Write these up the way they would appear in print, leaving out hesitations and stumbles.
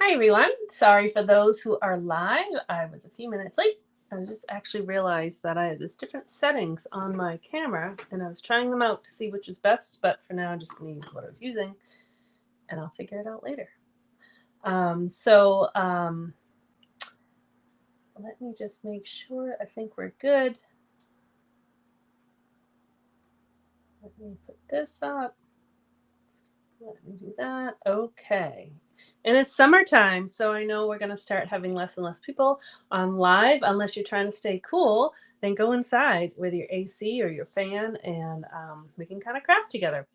Hi everyone. Sorry for those who are live. I was a few minutes late. I just actually realized that I had this different settings on my camera and I was trying them out to see which is best, but for now I'm just going to use what I was using and I'll figure it out later. Let me just make sure. I think we're good. Let me put this up. Let me do that. Okay. And it's summertime, so I know we're going to start having less and less people on live. Unless you're trying to stay cool, then go inside with your AC or your fan and we can kind of craft together.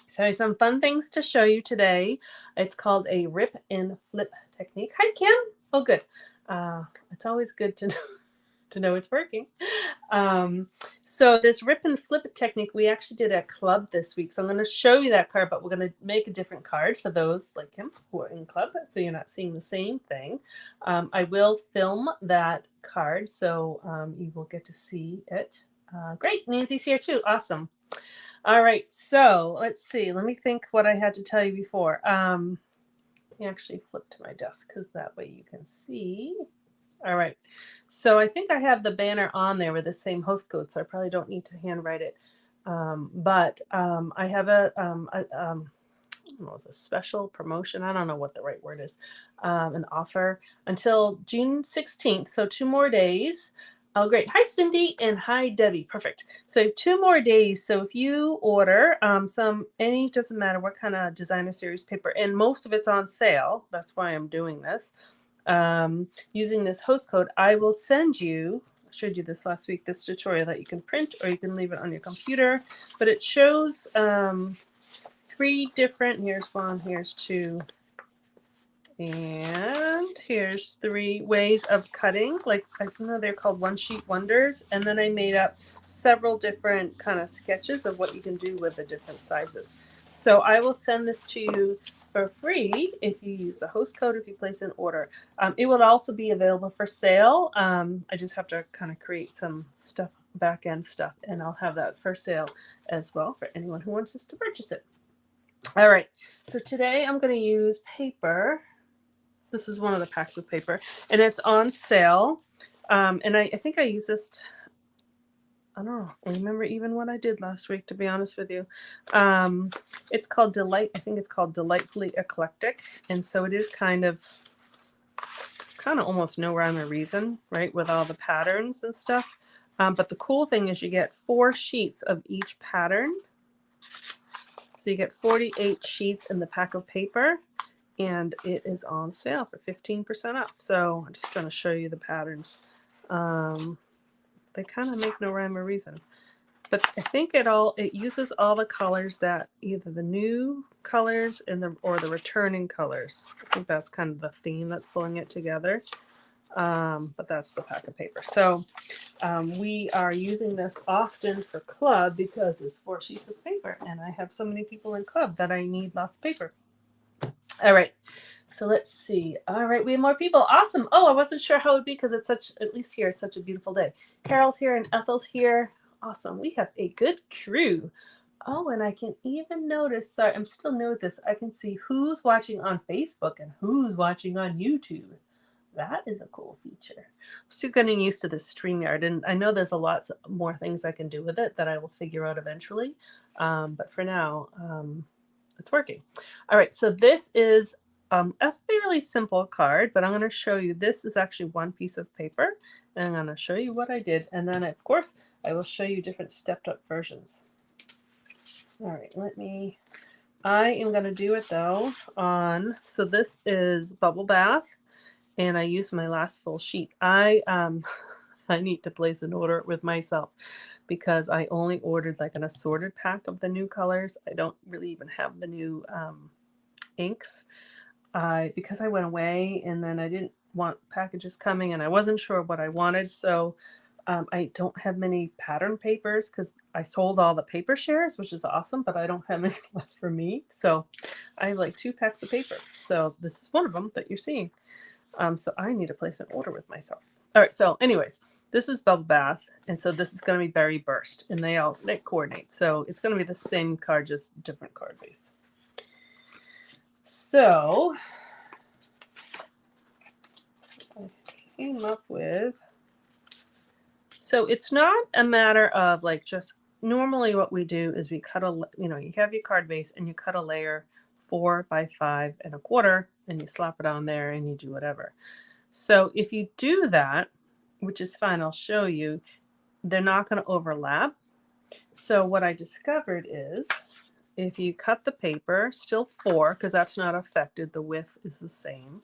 So I have some fun things to show you today. It's called a rip and flip technique. Hi, Kim. Oh, good. It's always good to know, to know it's working. So this rip and flip technique, we actually did a club this week. So I'm going to show you that card, but we're going to make a different card for those like him who are in club, so you're not seeing the same thing. I will film that card, so you will get to see it. Great, Nancy's here too. Awesome. All right, so let's see. Let me think what I had to tell you before. Let me actually flip to my desk because that way you can see. All right. So I think I have the banner on there with the same host code, so I probably don't need to handwrite it. I have I don't know, it's a special promotion. I don't know what the right word is. An offer until June 16th. So 2 more days. Oh, great. Hi, Cindy, and hi, Debbie. Perfect. So 2 more days. So if you order doesn't matter what kind of designer series paper, and most of it's on sale. That's why I'm doing this. Using this host code, I will send you, I showed you this last week, this tutorial that you can print or you can leave it on your computer, but it shows 3 different, here's 1, here's 2, and here's 3 ways of cutting. Like, I know they're called one sheet wonders, and then I made up several different kind of sketches of what you can do with the different sizes. So I will send this to you for free if you use the host code, if you place an order. It will also be available for sale. I just have to kind of create some stuff, back end stuff, and I'll have that for sale as well for anyone who wants us to purchase it. All right, so today I'm going to use paper. This is one of the packs of paper, and it's on sale. And I think I used this. I don't remember even what I did last week, to be honest with you. It's called Delight. I think it's called Delightfully Eclectic, and so it is kind of almost no rhyme or reason, right, with all the patterns and stuff. But the cool thing is you get 4 sheets of each pattern. So you get 48 sheets in the pack of paper, and it is on sale for 15% off. So I'm just going to show you the patterns. They kind of make no rhyme or reason, but I think it uses all the colors, that either the new colors or the returning colors. I think that's kind of the theme that's pulling it together. But that's the pack of paper. So we are using this often for club because there's 4 sheets of paper, and I have so many people in club that I need lots of paper. All right, so let's see. All right, we have more people. Awesome. Oh, I wasn't sure how it would be because it's at least here, it's such a beautiful day. Carol's here and Ethel's here. Awesome. We have a good crew. Oh, and I can even notice, sorry, I'm still new at this. I can see who's watching on Facebook and who's watching on YouTube. That is a cool feature. I'm still getting used to this StreamYard, and I know there's a lot more things I can do with it that I will figure out eventually. But for now, it's working. All right, so this is a fairly simple card, but I'm going to show you. This is actually one piece of paper, and I'm going to show you what I did. And then, of course, I will show you different stepped-up versions. All right, I am going to do it, though, so this is Bubble Bath, and I used my last full sheet. I need to place an order with myself because I only ordered like an assorted pack of the new colors. I don't really even have the new inks because I went away and then I didn't want packages coming and I wasn't sure what I wanted. So I don't have many pattern papers because I sold all the paper shares, which is awesome, but I don't have any left for me. So I have like 2 packs of paper. So this is one of them that you're seeing. So I need to place an order with myself. All right, so anyways, this is Bubble Bath, and so this is going to be Berry Burst, and they coordinate. So it's going to be the same card, just different card base. So came up with, so it's not a matter of like just, normally what we do is we cut a, you know, you have your card base and you cut a layer 4 by 5 1/4 and you slap it on there and you do whatever. So if you do that, which is fine, I'll show you, they're not going to overlap. So what I discovered is if you cut the paper, still 4, because that's not affected, the width is the same.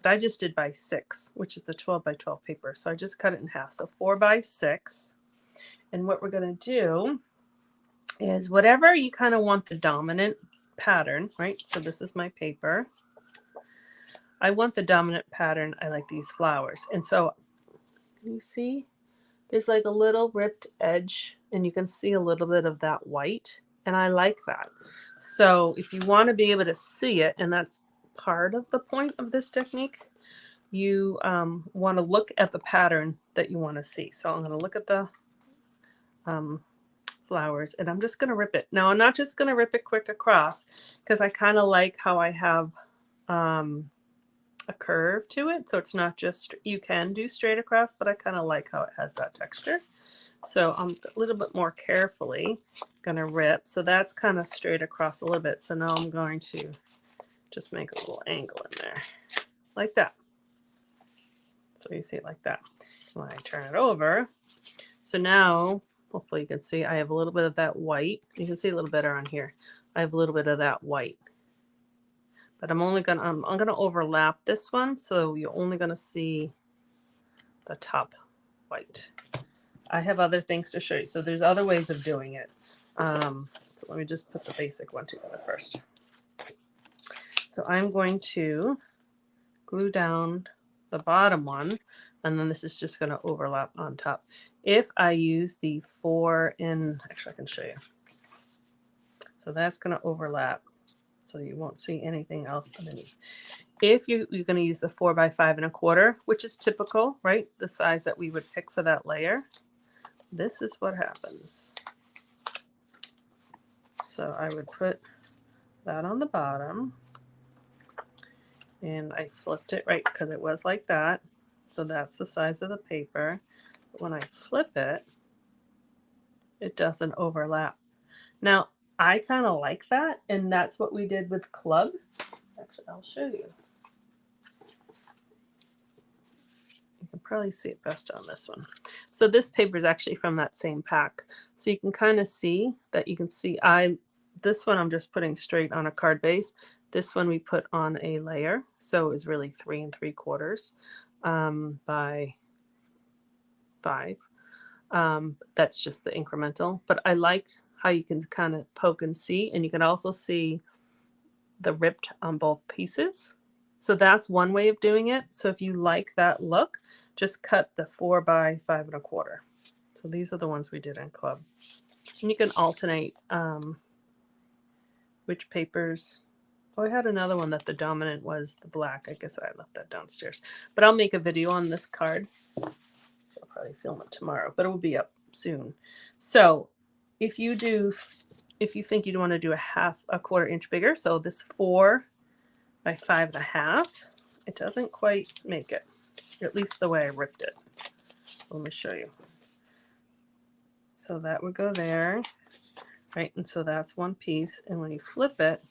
But I just did by 6, which is a 12 by 12 paper. So I just cut it in half. So 4 by 6. And what we're going to do is whatever you kind of want the dominant pattern, right? So this is my paper. I want the dominant pattern. I like these flowers. And so you see there's like a little ripped edge and you can see a little bit of that white. And I like that. So if you want to be able to see it, and that's part of the point of this technique, you want to look at the pattern that you want to see. So I'm going to look at the flowers and I'm just going to rip it. Now I'm not just going to rip it quick across because I kind of like how I have a curve to it. So it's not just, you can do straight across, but I kind of like how it has that texture. So I'm a little bit more carefully going to rip. So that's kind of straight across a little bit. So now I'm going to just make a little angle in there like that. So you see it like that. When I turn it over, so now hopefully you can see I have a little bit of that white. You can see a little better on here. I have a little bit of that white. But I'm gonna overlap this one, so you're only gonna see the top white. I have other things to show you, so there's other ways of doing it. So let me just put the basic one together first. So I'm going to glue down the bottom one, and then this is just going to overlap on top. If I use the 4 in, actually I can show you. So that's going to overlap, so you won't see anything else underneath. If you're going to use the 4 by 5 1/4, which is typical, right? The size that we would pick for that layer. This is what happens. So I would put that on the bottom. And I flipped it, right, because it was like that. So that's the size of the paper. But when I flip it, it doesn't overlap. Now, I kind of like that, and that's what we did with Club. Actually, I'll show you. You can probably see it best on this one. So this paper is actually from that same pack. So you can kind of see that you can see this one I'm just putting straight on a card base. This one we put on a layer. So it was really 3 3/4 by 5. That's just the incremental. But I like how you can kind of poke and see, and you can also see the ripped on both pieces. So that's one way of doing it. So if you like that look, just cut the 4 by 5 1/4. So these are the ones we did in Club. And you can alternate which papers. Oh, I had another one that the dominant was the black. I guess I left that downstairs. But I'll make a video on this card. I'll probably film it tomorrow, but it will be up soon. So if you think you want to do a 1/4 inch bigger, so this 4 by 5 1/2, it doesn't quite make it, at least the way I ripped it. So let me show you. So that would go there, right? And so that's one piece. And when you flip it,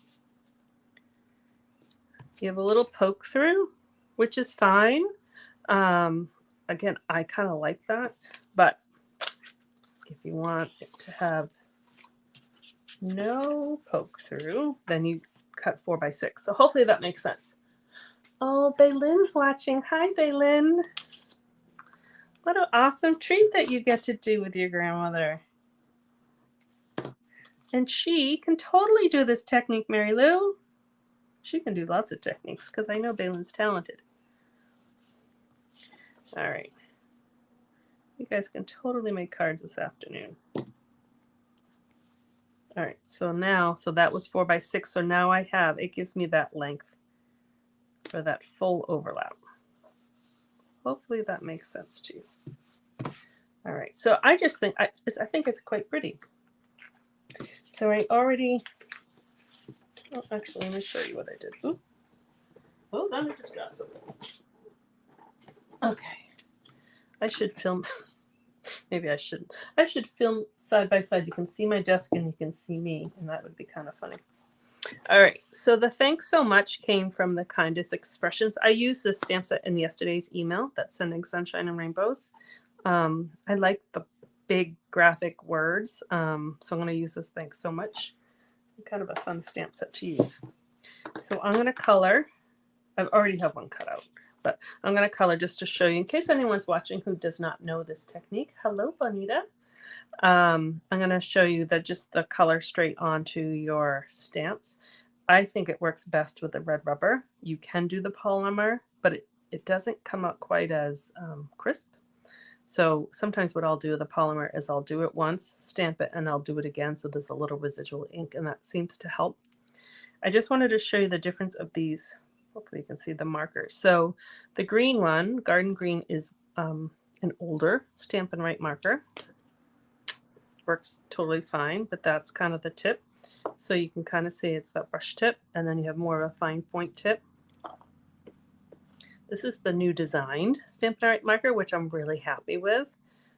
you have a little poke through, which is fine. Again, I kind of like that, but if you want it to have no poke through, then you cut 4 by 6. So hopefully that makes sense. Oh, Baylin's watching. Hi, Baylin. What an awesome treat that you get to do with your grandmother. And she can totally do this technique, Mary Lou. She can do lots of techniques because I know Baylin's talented. All right. You guys can totally make cards this afternoon. All right, so now, so that was 4 by 6. So now I have, it gives me that length for that full overlap. Hopefully that makes sense to you. All right, so I just think, I think it's quite pretty. So I already, oh, actually, let me show you what I did. Ooh. Oh, then I just dropped something. Okay. I should film. Maybe I shouldn't. I should film side by side. You can see my desk and you can see me, and that would be kind of funny. All right, so the thanks so much came from the kindest expressions. I used this stamp set in yesterday's email that's sending sunshine and rainbows. I like the big graphic words, so I'm going to use this thanks so much. It's kind of a fun stamp set to use. So I'm going to color. I already have one cut out, but I'm going to color just to show you in case anyone's watching who does not know this technique. Hello, Bonita. I'm going to show you just the color straight onto your stamps. I think it works best with the red rubber. You can do the polymer, but it doesn't come out quite as crisp. So sometimes what I'll do with the polymer is I'll do it once, stamp it, and I'll do it again so there's a little residual ink, and that seems to help. I just wanted to show you the difference of these. Hopefully you can see the markers. So the green one, Garden Green, is an older Stampin' Write marker. Works totally fine, but that's kind of the tip. So you can kind of see it's that brush tip, and then you have more of a fine point tip. This is the new designed Stampin' Write marker, which I'm really happy with.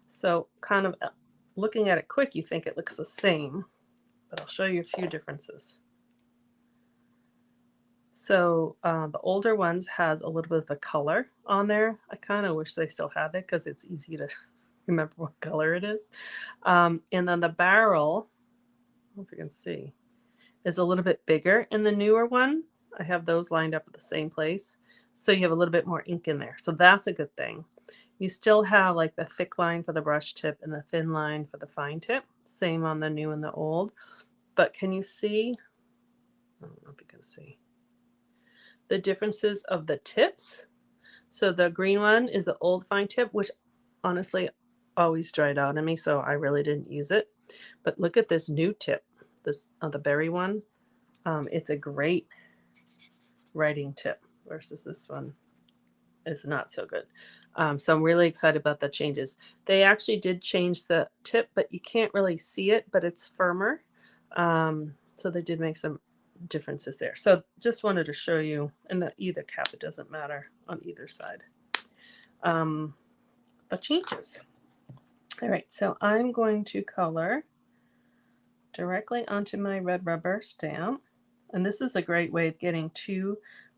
So kind of looking at it quick, you think it looks the same, but I'll show you a few differences. So the older ones has a little bit of the color on there. I kind of wish they still have it because it's easy to remember what color it is. And then the barrel, I don't know if you can see, is a little bit bigger in the newer one. I have those lined up at the same place. So you have a little bit more ink in there. So that's a good thing. You still have like the thick line for the brush tip and the thin line for the fine tip. Same on the new and the old. But can you see? I don't know if you can see the differences of the tips. So the green one is the old fine tip, which honestly always dried out on me, so I really didn't use it. But look at this new tip, this the berry one. It's a great writing tip versus this one is not so good. So I'm really excited about the changes. They actually did change the tip, but you can't really see it, but it's firmer. So they did make some differences there. So just wanted to show you, and that either cap, it doesn't matter on either side. The changes. All right, so I'm going to color directly onto my red rubber stamp. And this is a great way of getting 2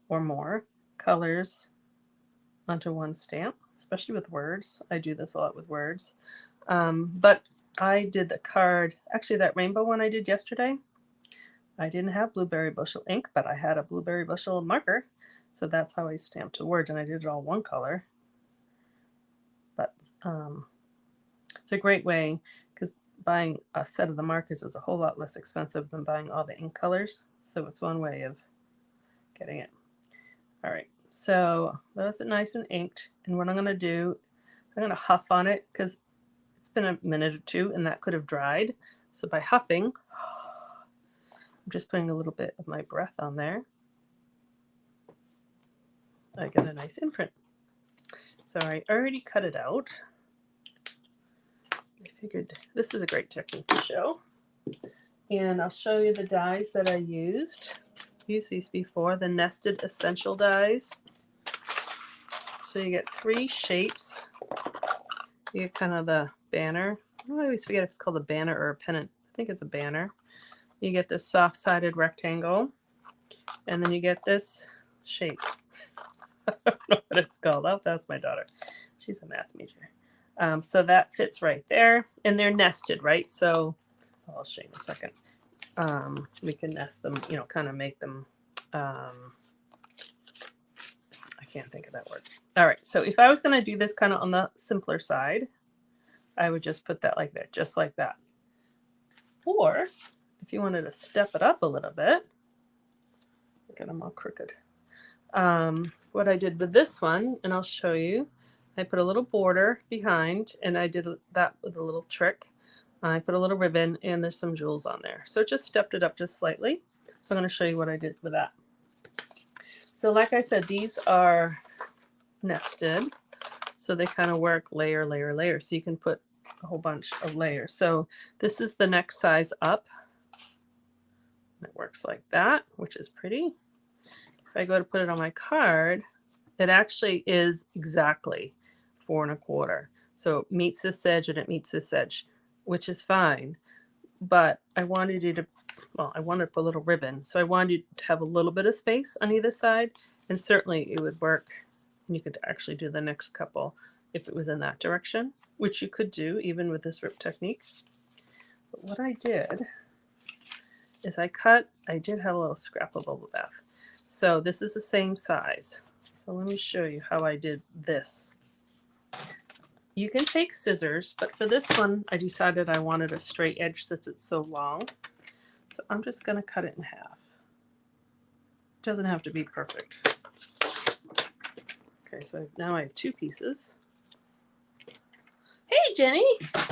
or more colors onto one stamp, especially with words. I do this a lot with words. But I did the card, actually that rainbow one I did yesterday, I didn't have Blueberry Bushel ink, but I had a Blueberry Bushel marker. So that's how I stamped the words, and I did it all one color. But it's a great way because buying a set of the markers is a whole lot less expensive than buying all the ink colors. So it's one way of getting it. All right, so those are nice and inked. And what I'm going to do, I'm going to huff on it because it's been a minute or two and that could have dried. So by huffing, I'm just putting a little bit of my breath on there. I get a nice imprint. So I already cut it out. I figured this is a great technique to show. And I'll show you the dies that I used. I've used these before, the nested essential dies. So you get 3 shapes. You get kind of the banner. I always forget if it's called a banner or a pennant. I think it's a banner. You get this soft-sided rectangle, and then you get this shape. I don't know what it's called. I'll have to ask my daughter. She's a math major. So that fits right there, and they're nested, right? So I'll show you in a second. We can nest them, you know, kind of make them. I can't think of that word. All right. So if I was going to do this kind of on the simpler side, I would just put that like that, just like that. Or if you wanted to step it up a little bit, look at them all crooked. What I did with this one, and I'll show you, I put a little border behind, and I did that with a little trick. I put a little ribbon, and there's some jewels on there. So it just stepped it up just slightly. So I'm going to show you what I did with that. So like I said, these are nested. So they kind of work layer, layer, layer. So you can put a whole bunch of layers. So this is the next size up. It works like that, which is pretty. If I go to put it on my card, it actually is exactly 4 1/4. So it meets this edge and it meets this edge, which is fine. But I wanted you to, well, I wanted to put a little ribbon. So I wanted you to have a little bit of space on either side. And certainly it would work. And you could actually do the next couple if it was in that direction, which you could do even with this rip technique. But what I did is I did have a little scrap of Bubble Bath. So this is the same size. So let me show you how I did this. You can take scissors, but for this one, I decided I wanted a straight edge since it's so long. So I'm just going to cut it in half. It doesn't have to be perfect. Okay, so now I have two pieces. Hey, Jenny,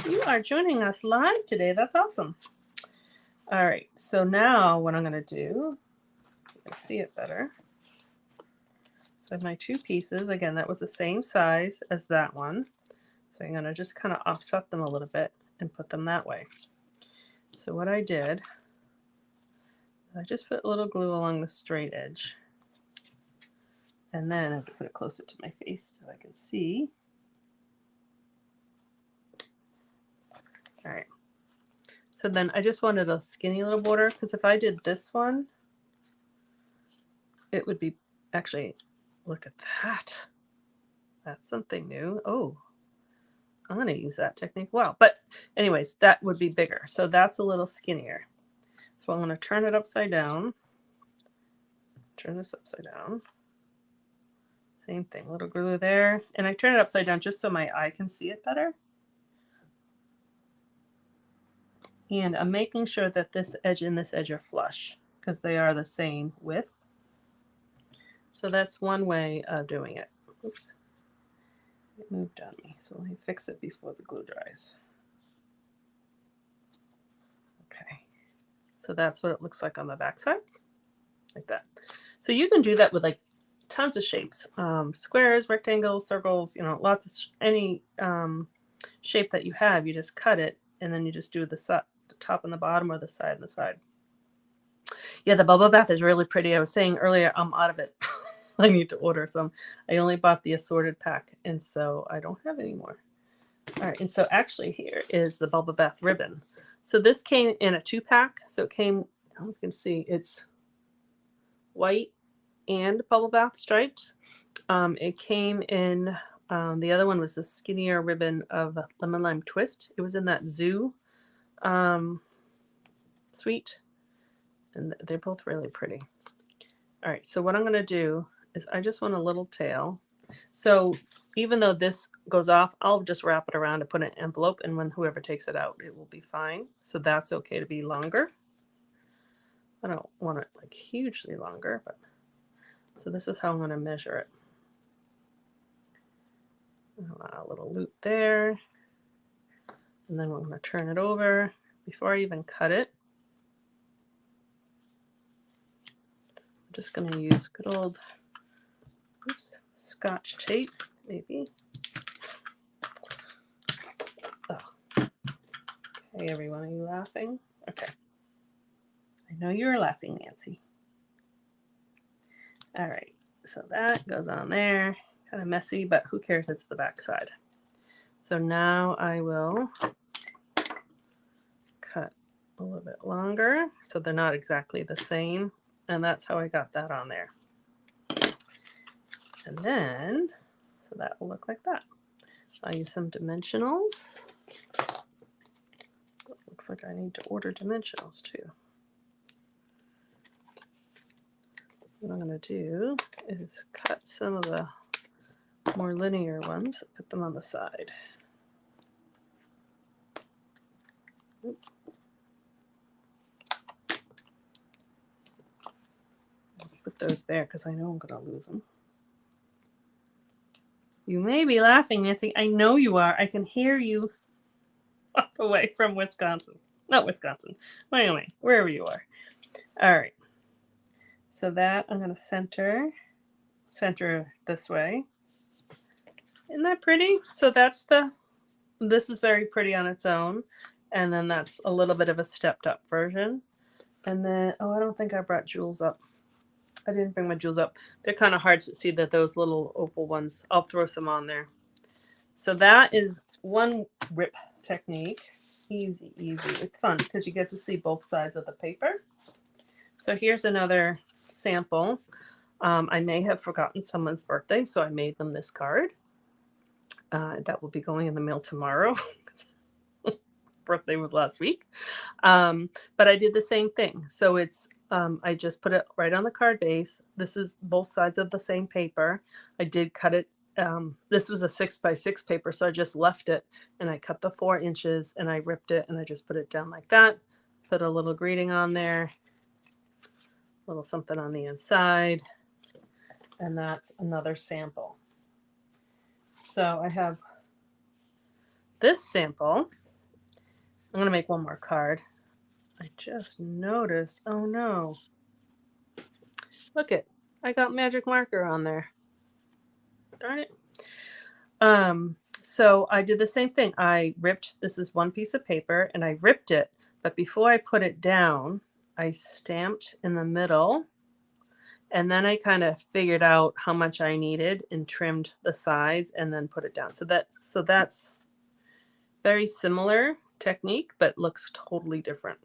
you are joining us live today. That's awesome. All right, so now what I'm going to do, you can see it better. So I have my two pieces. Again, that was the same size as that one. So I'm going to just kind of offset them a little bit and put them that way. So what I did, I just put a little glue along the straight edge. And then I have to put it closer to my face so I can see. All right. So then I just wanted a skinny little border, because if I did this one, it would be, actually, look at that. That's something new. Oh, I'm going to use that technique. Wow. But anyways, that would be bigger. So that's a little skinnier. So I'm going to turn it upside down. Turn this upside down. Same thing, little glue there. And I turn it upside down just so my eye can see it better. And I'm making sure that this edge and this edge are flush because they are the same width. So that's one way of doing it. Oops. It moved on me, so let me fix it before the glue dries. Okay, so that's what it looks like on the back side, like that. So you can do that with like tons of shapes, squares, rectangles, circles, you know, lots of any shape that you have. You just cut it and then you just do the top and the bottom, or the side and the side. Yeah, the Bubble Bath is really pretty. I was saying earlier, I'm out of it. I need to order some. I only bought the assorted pack, and so I don't have any more. All right, and so actually here is the Bubble Bath ribbon. So this came in a 2-pack. So it came, you can see it's white and Bubble Bath stripes. It came in, the other one was a skinnier ribbon of Lemon Lime Twist. It was in that Zoo suite, and they're both really pretty. All right, so what I'm going to do is I just want a little tail. So even though this goes off, I'll just wrap it around and put it in an envelope, and when whoever takes it out, it will be fine. So that's okay to be longer. I don't want it like hugely longer, but so this is how I'm going to measure it. A little loop there, and then I'm going to turn it over before I even cut it. I'm just going to use good old Scotch tape, maybe. Oh. Okay, everyone, are you laughing? Okay. I know you're laughing, Nancy. All right, so that goes on there. Kind of messy, but who cares? It's the back side. So now I will cut a little bit longer so they're not exactly the same. And that's how I got that on there. And then, so that will look like that. I'll use some dimensionals. Looks like I need to order dimensionals too. What I'm going to do is cut some of the more linear ones, put them on the side. Put those there because I know I'm going to lose them. You may be laughing, Nancy. I know you are. I can hear you up away from Wisconsin. Not Wisconsin. Wyoming, wherever you are. All right. So that I'm going to center this way. Isn't that pretty? So that's this is very pretty on its own. And then that's a little bit of a stepped up version. And then, oh, I don't think I brought jewels up. I didn't bring my jewels up. They're kind of hard to see, that those little opal ones. I'll throw some on there. So that is one rip technique. Easy, easy. It's fun because you get to see both sides of the paper. So here's another sample. I may have forgotten someone's birthday, so I made them this card. That will be going in the mail tomorrow. Birthday was last week. But I did the same thing. So it's I just put it right on the card base. This is both sides of the same paper. I did cut it. This was a 6x6 paper, so I just left it and I cut the 4 inches and I ripped it and I just put it down like that. Put a little greeting on there, a little something on the inside, and that's another sample. So I have this sample. I'm going to make one more card. I just noticed, oh no. Look it, I got magic marker on there. Darn it. So I did the same thing. I ripped, this is one piece of paper, and I ripped it, but before I put it down, I stamped in the middle, and then I kind of figured out how much I needed and trimmed the sides and then put it down. So that's very similar technique, but looks totally different.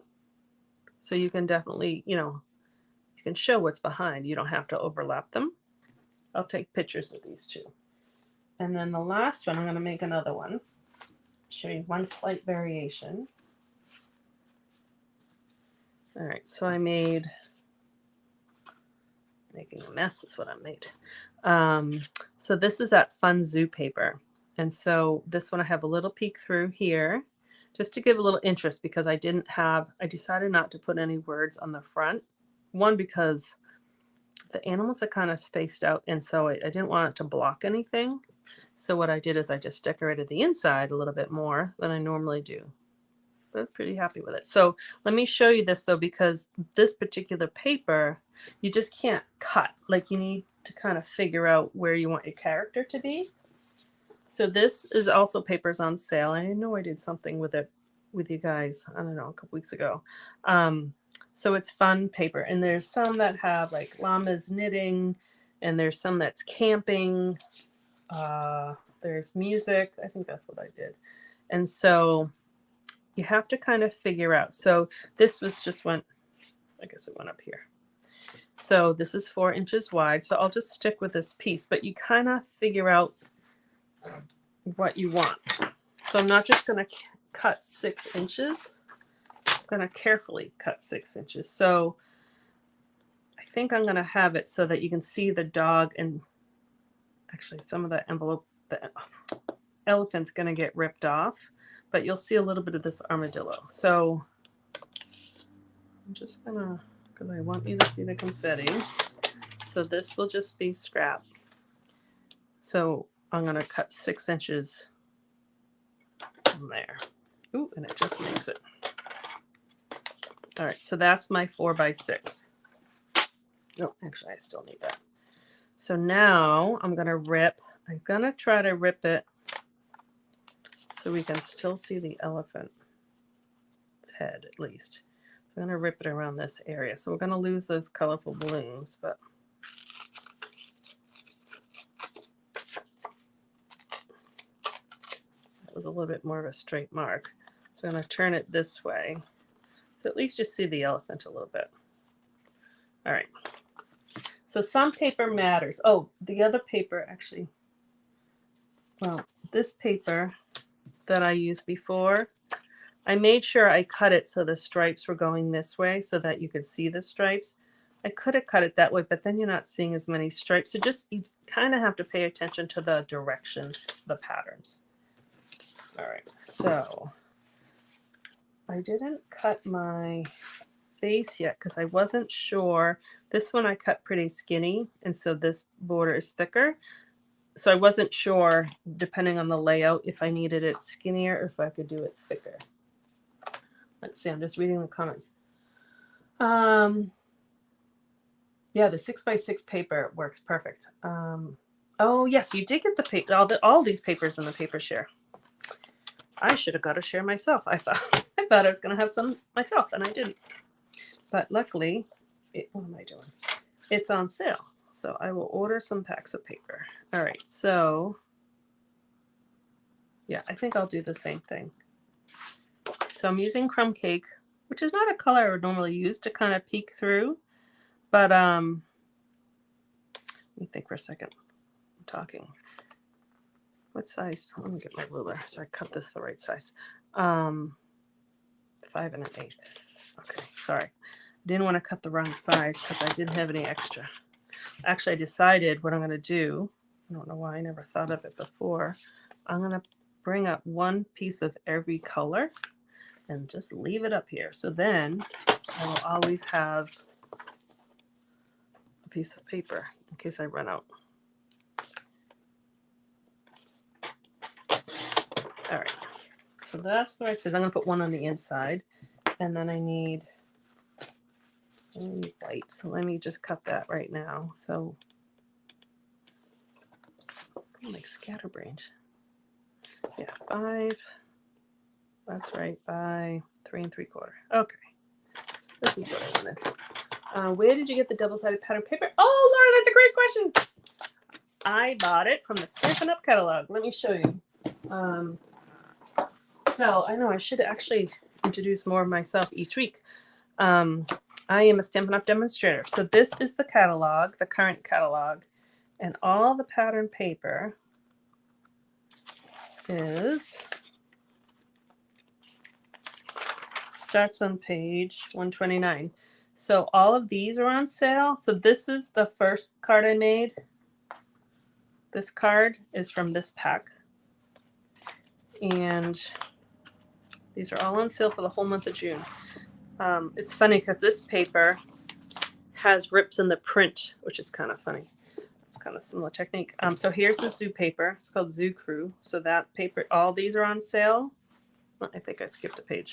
So you can definitely, you can show what's behind. You don't have to overlap them. I'll take pictures of these two. And then the last one, I'm going to make another one. Show you one slight variation. All right, so I making a mess is what I made. So this is that Fun Zoo paper. And so this one I have a little peek through here just to give a little interest, because I decided not to put any words on the front. One, because the animals are kind of spaced out, and so I didn't want it to block anything. So what I did is I just decorated the inside a little bit more than I normally do. But I was pretty happy with it. So let me show you this though, because this particular paper, you just can't cut. Like, you need to kind of figure out where you want your character to be. So this is also papers on sale. I know I did something with it with you guys, I don't know, a couple weeks ago. So it's fun paper, and there's some that have like llamas knitting, and there's some that's camping. There's music. I think that's what I did. And so you have to kind of figure out. So this was just I guess it went up here. So this is 4 inches wide. So I'll just stick with this piece, but you kind of figure out what you want. So I'm not just going to cut 6 inches. I'm going to carefully cut 6 inches. So I think I'm going to have it so that you can see the dog, and actually some of the envelope, the elephant's going to get ripped off, but you'll see a little bit of this armadillo. So I'm just going to, because I want you to see the confetti. So this will just be scrap. So I'm going to cut 6 inches from there. Ooh, and it just makes it. All right, so that's my 4x6. No, actually, I still need that. So now I'm going to try to rip it so we can still see the elephant's head at least. I'm going to rip it around this area. So we're going to lose those colorful balloons, but that was a little bit more of a straight mark. So I'm going to turn it this way. So at least you see the elephant a little bit. All right. So some paper matters. Oh, the other paper actually, well, this paper that I used before, I made sure I cut it so the stripes were going this way so that you could see the stripes. I could have cut it that way, but then you're not seeing as many stripes. So just, you kind of have to pay attention to the direction, the patterns. All right, so I didn't cut my base yet because I wasn't sure. This one I cut pretty skinny, and so this border is thicker. So I wasn't sure, depending on the layout, if I needed it skinnier or if I could do it thicker. Let's see, I'm just reading the comments. Yeah, the 6x6 paper works perfect. Oh yes, you did get the paper, all these papers in the paper share. I should have got a share myself. I thought I was going to have some myself, and I didn't. But luckily, what am I doing? It's on sale, so I will order some packs of paper. All right, so Yeah, I think I'll do the same thing. So I'm using Crumb Cake, which is not a color I would normally use, to kind of peek through. But let me think for a second. I'm talking. What size? Let me get my ruler so I cut this the right size. 5 1/8. Okay, sorry. I didn't want to cut the wrong size because I didn't have any extra. Actually, I decided what I'm going to do. I don't know why I never thought of it before. I'm going to bring up one piece of every color and just leave it up here. So then I will always have a piece of paper in case I run out. All right, so that's the right size. I'm going to put one on the inside, and then I need white. So let me just cut that right now. So like scatterbrained. Yeah, 5. That's right, by 3 3/4. Okay, this is what I wanted. Where did you get the double-sided pattern paper? Oh, Laura, that's a great question. I bought it from the Stampin' Up! Catalog. Let me show you. So I know I should actually introduce more of myself each week. I am a Stampin' Up! Demonstrator. So this is the catalog, the current catalog, and all the pattern paper starts on page 129. So all of these are on sale. So this is the first card I made. This card is from this pack. And these are all on sale for the whole month of June. It's funny because this paper has rips in the print, which is kind of funny. It's kind of similar technique. So here's the Zoo paper. It's called Zoo Crew. So that paper, all these are on sale. I think I skipped a page.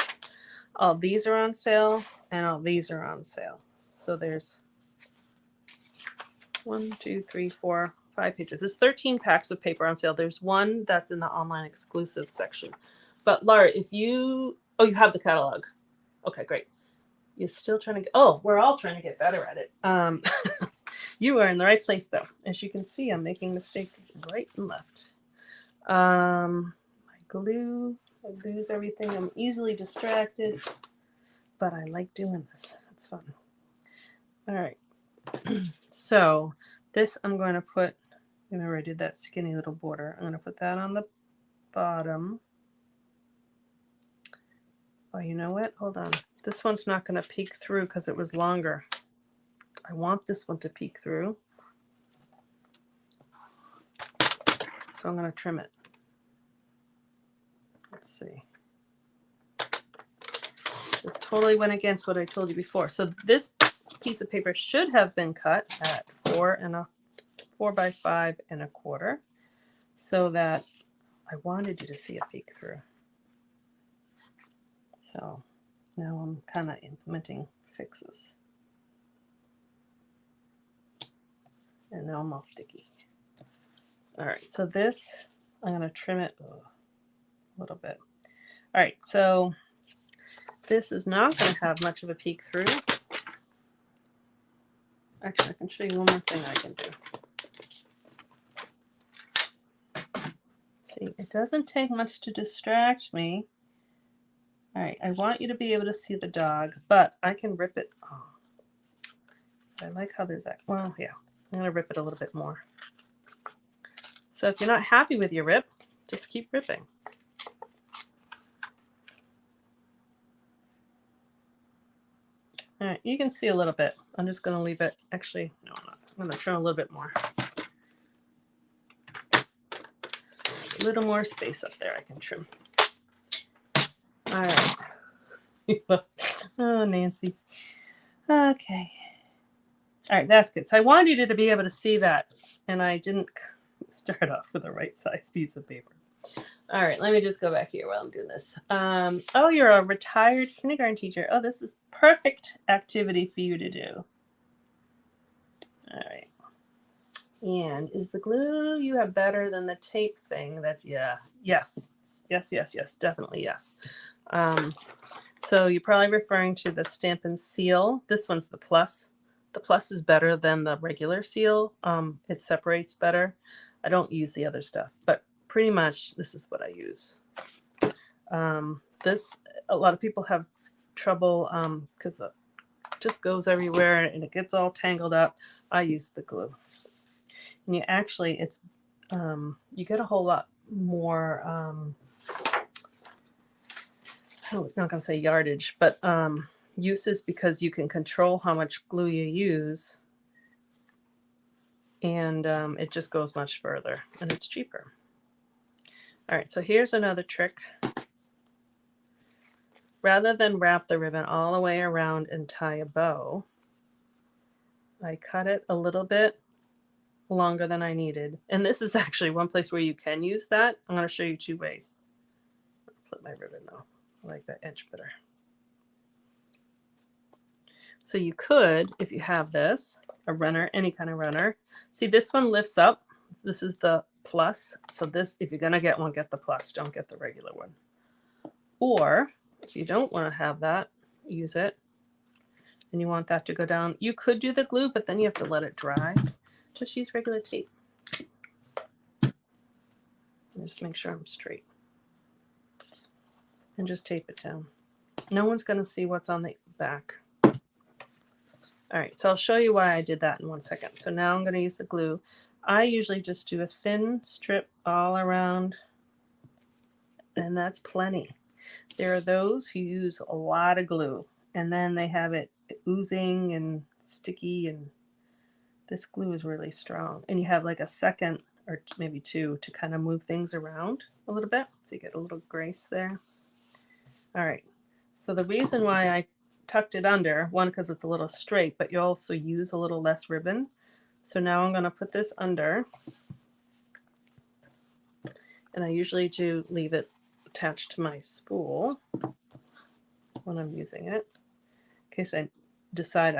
All these are on sale, and all these are on sale. So there's 1, 2, 3, 4, 5 pages. There's 13 packs of paper on sale. There's one that's in the online exclusive section. But Laura, if you, oh, you have the catalog. Okay, great. You're still trying to get, oh, we're all trying to get better at it. You are in the right place though. As you can see, I'm making mistakes right and left. My glue, I lose everything. I'm easily distracted, but I like doing this. It's fun. All right. So this I'm going to put, remember I did that skinny little border. I'm going to put that on the bottom. Oh, you know what? Hold on. This one's not going to peek through because it was longer. I want this one to peek through. So I'm going to trim it. Let's see. This totally went against what I told you before. So this piece of paper should have been cut at 4 by 5 1/4, so that I wanted you to see a peek through. So now I'm kind of implementing fixes. And now I'm all sticky. All right, so this, I'm going to trim it a little bit. All right, so this is not going to have much of a peek through. Actually, I can show you one more thing I can do. See, it doesn't take much to distract me. All right, I want you to be able to see the dog, but I can rip it. Oh, I like how there's that. Well, yeah, I'm going to rip it a little bit more. So if you're not happy with your rip, just keep ripping. All right, you can see a little bit. I'm just going to leave it. Actually, no, I'm not. I'm going to trim a little bit more. A little more space up there I can trim. All right. Oh, Nancy. Okay. All right, that's good. So I wanted you to be able to see that, and I didn't start off with the right size piece of paper. All right, let me just go back here while I'm doing this. Oh, you're a retired kindergarten teacher. Oh, this is perfect activity for you to do. All right. And is the glue you have better than the tape thing? That's, yeah, yes, definitely yes. So you're probably referring to the Stampin' Seal. This one's the Plus. The Plus is better than the regular seal. It separates better. I don't use the other stuff, but pretty much this is what I use. This, a lot of people have trouble because it just goes everywhere and it gets all tangled up. I use the glue. And you actually, it's, you get a whole lot more, I was not going to say yardage, but uses, because you can control how much glue you use, and it just goes much further and it's cheaper. All right, so here's another trick. Rather than wrap the ribbon all the way around and tie a bow, I cut it a little bit longer than I needed. And this is actually one place where you can use that. I'm going to show you 2 ways. I'll flip my ribbon now. I like that edge better. So you could, if you have this, a runner, any kind of runner. See, this one lifts up. This is the plus. So this, if you're going to get one, get the plus. Don't get the regular one. Or if you don't want to have that, use it, and you want that to go down, you could do the glue, but then you have to let it dry. Just use regular tape. Just make sure I'm straight. And just tape it down. No one's going to see what's on the back. All right, so I'll show you why I did that in 1 second. So now I'm going to use the glue. I usually just do a thin strip all around, and that's plenty. There are those who use a lot of glue, and then they have it oozing and sticky, and this glue is really strong. And you have like a second or maybe 2 to kind of move things around a little bit, so you get a little grace there. All right, so the reason why I tucked it under, one, because it's a little straight, but you also use a little less ribbon. So now I'm going to put this under, and I usually do leave it attached to my spool when I'm using it, in case I decide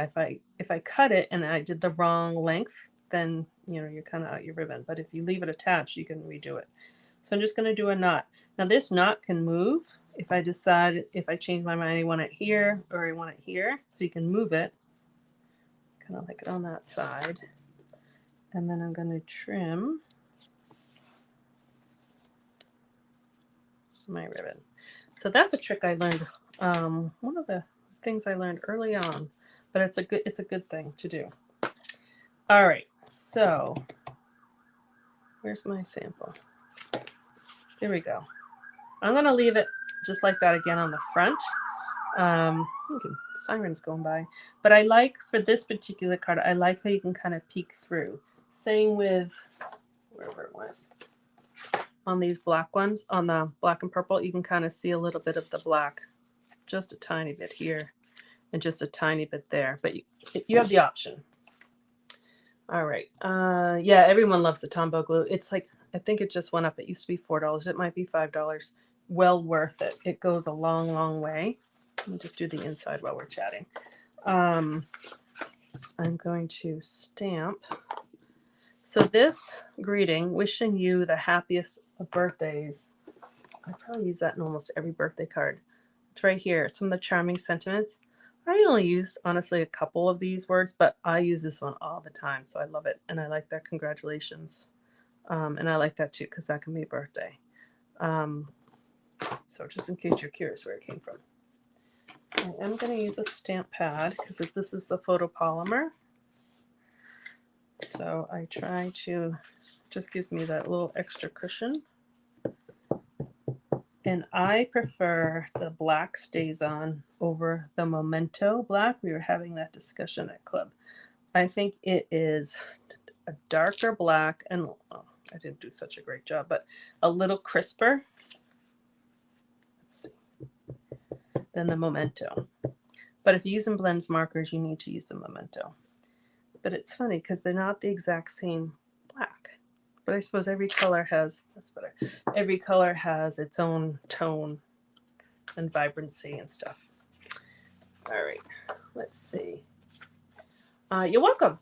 if I cut it and I did the wrong length, then you're kind of out your ribbon. But if you leave it attached, you can redo it. So I'm just going to do a knot. Now this knot can move if I decide, if I change my mind, I want it here or I want it here, so you can move it kind of like it on that side. And then I'm going to trim my ribbon. So that's a trick I learned, one of the things I learned early on, but it's a good thing to do. All right, so where's my sample? There we go. I'm going to leave it just like that again on the front. Sirens going by. But I like, for this particular card, I like how you can kind of peek through. Same with, wherever it went, on these black ones, on the black and purple, you can kind of see a little bit of the black. Just a tiny bit here and just a tiny bit there. But you have the option. All right. Yeah, everyone loves the Tombow glue. It's like, I think it just went up. It used to be $4. It might be $5. Well worth it. It goes a long, long way. Let me just do the inside while we're chatting. I'm going to stamp. So this greeting, wishing you the happiest of birthdays. I probably use that in almost every birthday card. It's right here. It's from the Charming Sentiments. I only use, honestly, a couple of these words, but I use this one all the time, so I love it. And I like that congratulations. And I like that too, because that can be a birthday. So just in case you're curious where it came from. I am going to use a stamp pad because this is the photopolymer. So I try to, just gives me that little extra cushion. And I prefer the black StazOn over the Memento black. We were having that discussion at club. I think it is a darker black, and I didn't do such a great job, but a little crisper. Let's see. Than the Memento. But if you're using blends markers, you need to use the Memento. But it's funny because they're not the exact same black. But I suppose every color has, that's better, every color has its own tone and vibrancy and stuff. All right, let's see. You're welcome.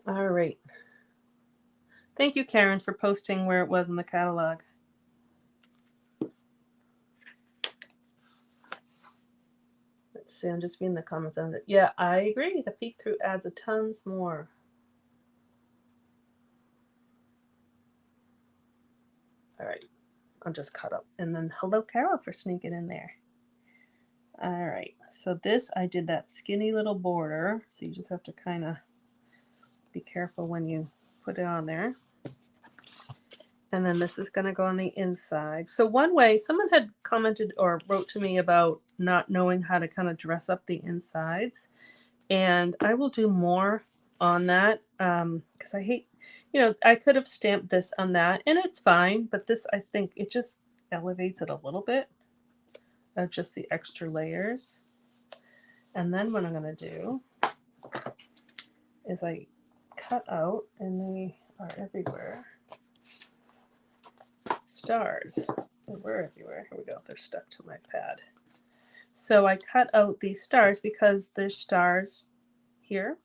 All right. Thank you, Karen, for posting where it was in the catalog. Let's see, I'm just reading the comments on it. Yeah, I agree. The peek through adds a tons more. I'll just cut up. And then hello, Carol, for sneaking in there. All right, so this, I did that skinny little border, so you just have to kind of be careful when you put it on there. And then this is going to go on the inside. So one way, someone had commented or wrote to me about not knowing how to kind of dress up the insides. And I will do more on that because I hate, you know, I could have stamped this on that and it's fine. But this, I think it just elevates it a little bit of just the extra layers. And then what I'm going to do is I cut out, and they are everywhere, stars. They were everywhere. Here we go. They're stuck to my pad. So I cut out these stars because there's stars here.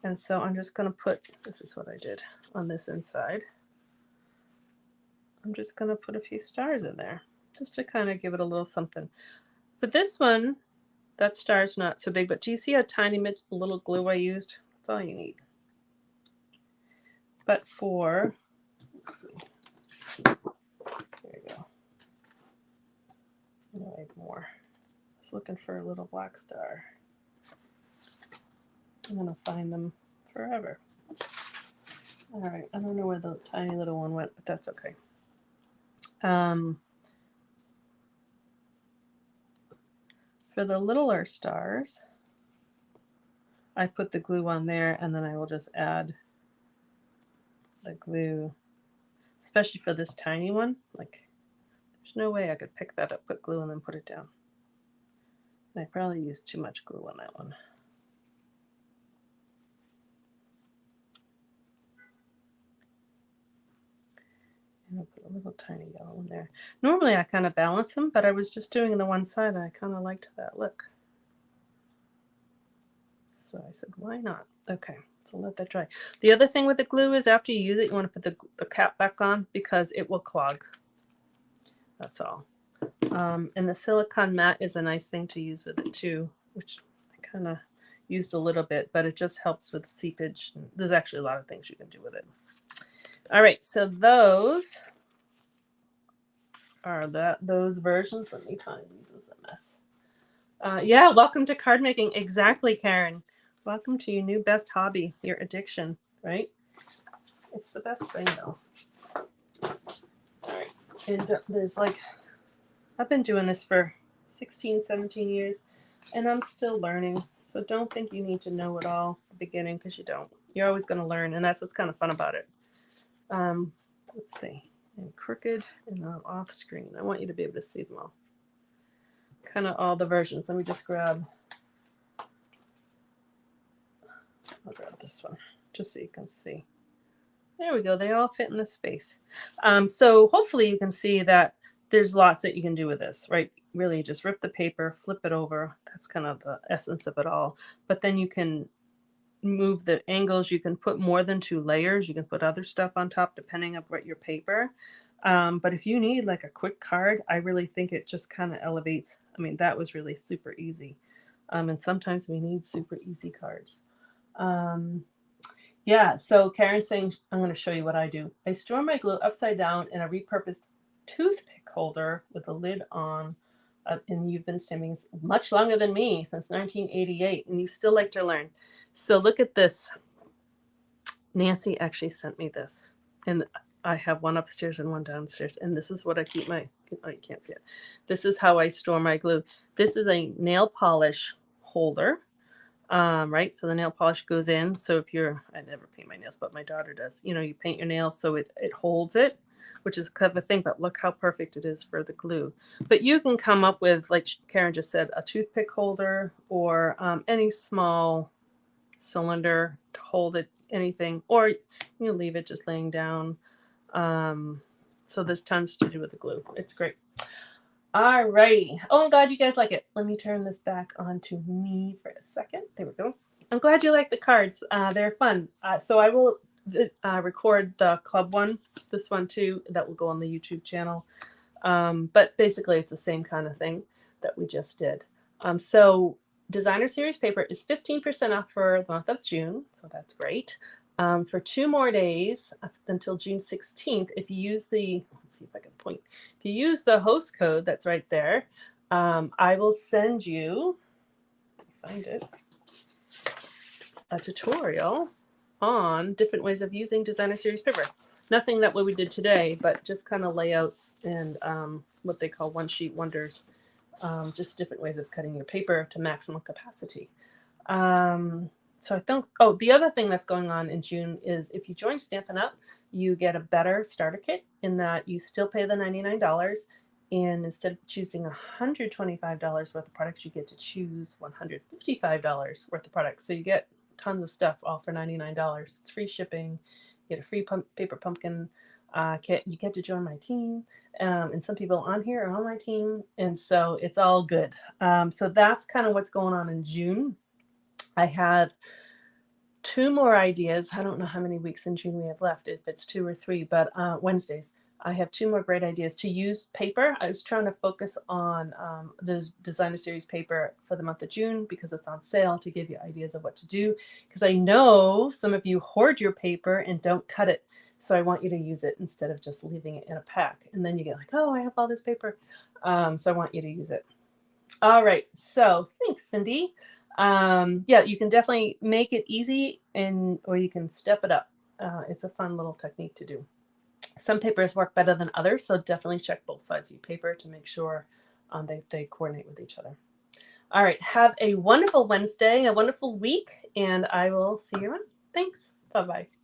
And so I'm just going to put, this is what I did on this inside. I'm just going to put a few stars in there just to kind of give it a little something. But this one, that star's not so big, but do you see how tiny little glue I used? That's all you need. But for, let's see, there you go. I need more. I was looking for a little black star. I'm going to find them forever. All right, I don't know where the tiny little one went, but that's okay. For the littler stars, I put the glue on there, and then I will just add the glue, especially for this tiny one. Like, there's no way I could pick that up, put glue, and then put it down. I probably used too much glue on that one. And I'll put a little tiny yellow in there. Normally I kind of balance them, but I was just doing the one side and I kind of liked that look. So I said, why not? Okay, so let that dry. The other thing with the glue is after you use it, you want to put the cap back on because it will clog. That's all. And the silicone mat is a nice thing to use with it too, which I kind of used a little bit, but it just helps with seepage. There's actually a lot of things you can do with it. All right, so those are those versions. Let me find these. Is a mess. Yeah, welcome to card making. Exactly, Karen. Welcome to your new best hobby, your addiction, right? It's the best thing, though. All right, and there's like, I've been doing this for 16, 17 years, and I'm still learning. So don't think you need to know it all at the beginning, because you don't. You're always going to learn, and that's what's kind of fun about it. Let's see, and crooked and off screen. I want you to be able to see them all. Kind of all the versions. Let me just grab, I'll grab this one just so you can see. There we go. They all fit in the space. So hopefully you can see that there's lots that you can do with this, right? Really just rip the paper, flip it over. That's kind of the essence of it all. But then you can move the angles. You can put more than 2 layers. You can put other stuff on top depending on what your paper. But if you need like a quick card, I really think it just kind of elevates. I mean, that was really super easy. And sometimes we need super easy cards. Yeah, so Karen's saying, I'm going to show you what I do. I store my glue upside down in a repurposed toothpick holder with a lid on. And you've been stamping much longer than me, since 1988, and you still like to learn. So look at this. Nancy actually sent me this, and I have one upstairs and one downstairs, and this is what I keep my, oh, you can't see it. This is how I store my glue. This is a nail polish holder, right? So the nail polish goes in. So if you're, I never paint my nails, but my daughter does. You know, you paint your nails so it holds it, which is kind of a thing, but look how perfect it is for the glue. But you can come up with, like Karen just said, a toothpick holder or any small cylinder to hold it, anything, or you leave it just laying down. So there's tons to do with the glue. It's great. All righty. Oh, I'm glad you guys like it. Let me turn this back on to me for a second. There we go. I'm glad you like the cards. They're fun. So I will record the club one, this one too, that will go on the YouTube channel. But basically it's the same kind of thing that we just did. So Designer Series paper is 15% off for the month of June, so that's great. For 2 more days until June 16th, if you use the, let's see if I can point, if you use the host code that's right there, I will send you, find it, a tutorial on different ways of using Designer Series paper. Nothing that what we did today, but just kind of layouts and what they call one sheet wonders, just different ways of cutting your paper to maximum capacity. So I think, oh, the other thing that's going on in June is if you join Stampin' Up, you get a better starter kit in that you still pay the $99, and instead of choosing $125 worth of products, you get to choose $155 worth of products. So you get tons of stuff all for $99. It's free shipping. You get a free paper pumpkin kit. You get to join my team. And some people on here are on my team. And so it's all good. So that's kind of what's going on in June. I have 2 more ideas. I don't know how many weeks in June we have left, if it's 2 or 3, but Wednesdays. I have 2 more great ideas to use paper. I was trying to focus on the Designer Series paper for the month of June because it's on sale, to give you ideas of what to do. Because I know some of you hoard your paper and don't cut it. So I want you to use it instead of just leaving it in a pack. And then you get like, oh, I have all this paper. So I want you to use it. All right. So thanks, Cindy. Yeah, you can definitely make it easy, or you can step it up. It's a fun little technique to do. Some papers work better than others, so definitely check both sides of your paper to make sure they coordinate with each other. All right, have a wonderful Wednesday, a wonderful week, and I will see you around. Thanks. Bye-bye.